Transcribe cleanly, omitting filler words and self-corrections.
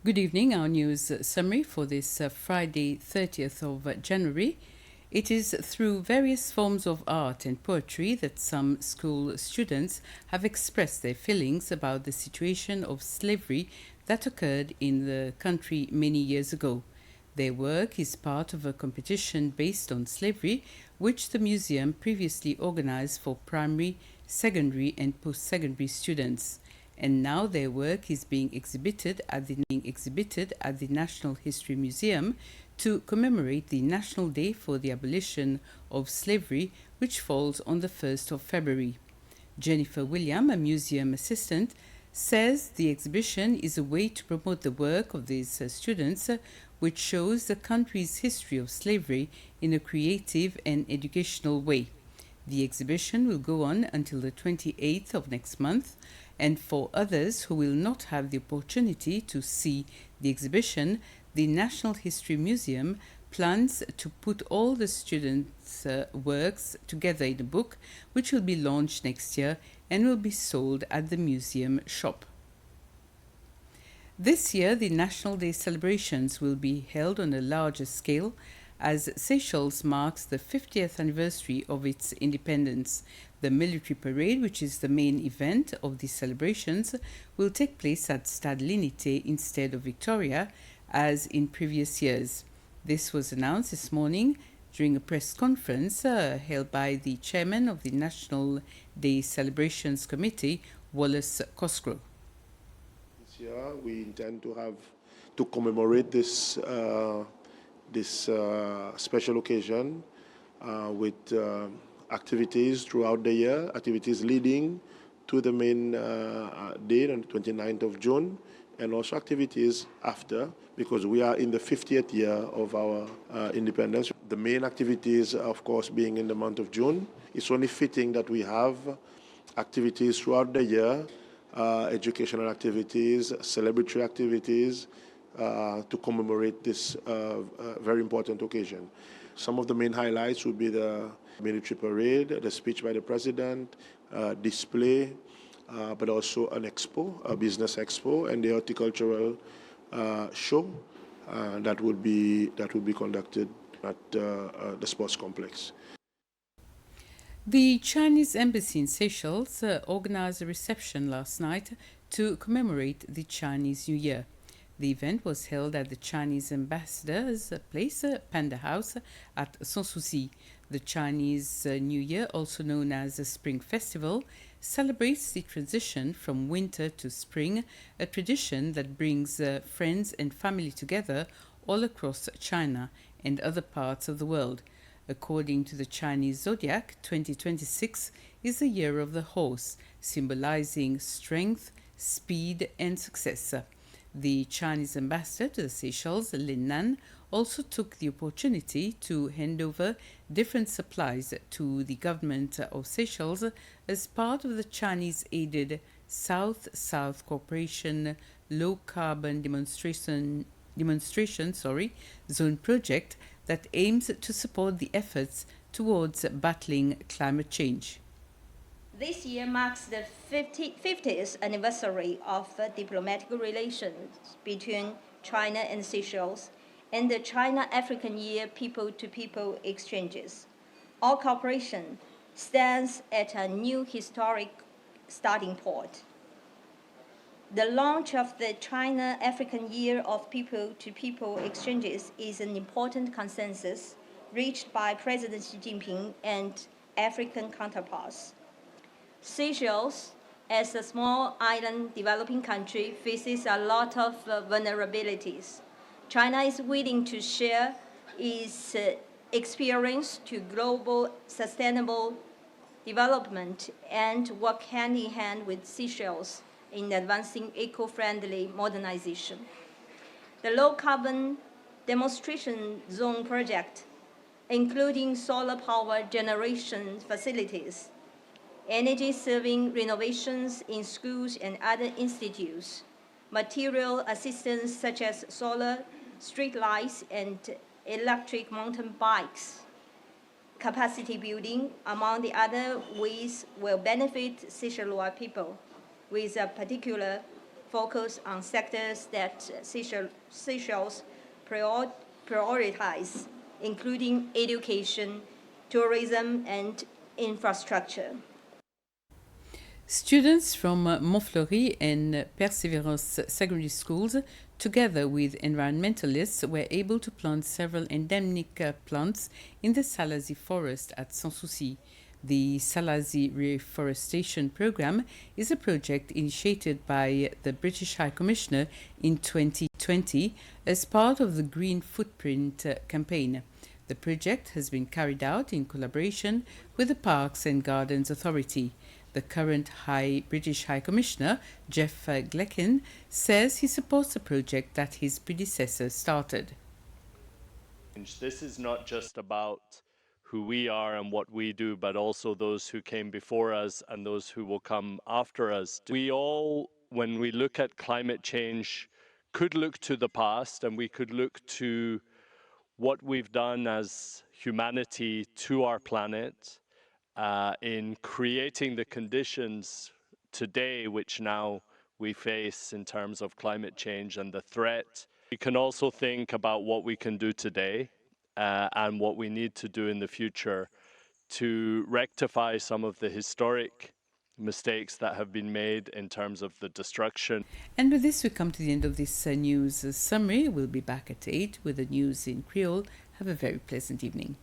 Good evening. Our news summary for this Friday, 30th of January. It is through various forms of art and poetry that some school students have expressed their feelings about the situation of slavery that occurred in the country many years ago. Their work is part of a competition based on slavery, which the museum previously organized for primary, secondary, and post secondary students. And now their work is being exhibited at the National History Museum to commemorate the National Day for the Abolition of Slavery, which falls on the 1st of February. Jennifer William, a museum assistant, says the exhibition is a way to promote the work of these students, which shows the country's history of slavery in a creative and educational way. The exhibition will go on until the 28th of next month, and for others who will not have the opportunity to see the exhibition, the National History Museum plans to put all the students' works together in a book, which will be launched next year and will be sold at the museum shop. This year, the National Day celebrations will be held on a larger scale as Seychelles marks the 50th anniversary of its independence. The military parade, which is the main event of the celebrations, will take place at Stade l'Unité instead of Victoria, as in previous years. This was announced this morning during a press conference held by the chairman of the National Day Celebrations Committee, Wallace Cosgrove. This year, we intend to commemorate this special occasion with activities throughout the year, activities leading to the main date on the 29th of June, and also activities after, because we are in the 50th year of our independence. The main activities, of course, being in the month of June. It's only fitting that we have activities throughout the year, educational activities, celebratory activities, to commemorate this very important occasion. Some of the main highlights would be the military parade, the speech by the president, display, but also an expo, a business expo, and the horticultural show that would be conducted at the sports complex. The Chinese embassy in Seychelles organized a reception last night to commemorate the Chinese New Year. The event was held at the Chinese ambassador's place, Panda House, at Sanssouci. The Chinese New Year, also known as the Spring Festival, celebrates the transition from winter to spring, a tradition that brings friends and family together all across China and other parts of the world. According to the Chinese zodiac, 2026 is the year of the horse, symbolizing strength, speed, and success. The Chinese ambassador to the Seychelles, Lin Nan, also took the opportunity to hand over different supplies to the government of Seychelles as part of the Chinese-aided South-South Cooperation Low Carbon Demonstration Zone project that aims to support the efforts towards battling climate change. This year marks the 50th anniversary of diplomatic relations between China and Seychelles and the China-African Year people-to-people exchanges. Our cooperation stands at a new historic starting point. The launch of the China-African Year of people-to-people exchanges is an important consensus reached by President Xi Jinping and African counterparts. Seychelles, as a small island developing country, faces a lot of vulnerabilities. China is willing to share its experience to global sustainable development and work hand in hand with Seychelles in advancing eco-friendly modernization. The low-carbon demonstration zone project, including solar power generation facilities, energy-saving renovations in schools and other institutes, material assistance such as solar streetlights and electric mountain bikes, capacity building, among the other ways, will benefit Seychellois people with a particular focus on sectors that Seychelles prioritize, including education, tourism, and infrastructure. Students from Montfleury and Perseverance secondary schools, together with environmentalists, were able to plant several endemic plants in the Salazie forest at Sanssouci. The Salazie Reforestation Program is a project initiated by the British High Commissioner in 2020 as part of the Green Footprint campaign. The project has been carried out in collaboration with the Parks and Gardens Authority. The current British High Commissioner, Jeff Gleckin, says he supports the project that his predecessor started. This is not just about who we are and what we do, but also those who came before us and those who will come after us. We all, when we look at climate change, could look to the past and we could look to what we've done as humanity to our planet in creating the conditions today which now we face in terms of climate change and the threat. We can also think about what we can do today and what we need to do in the future to rectify some of the historic mistakes that have been made in terms of the destruction. And with this, we come to the end of this news summary. We'll be back at 8 with the news in Creole. Have a very pleasant evening.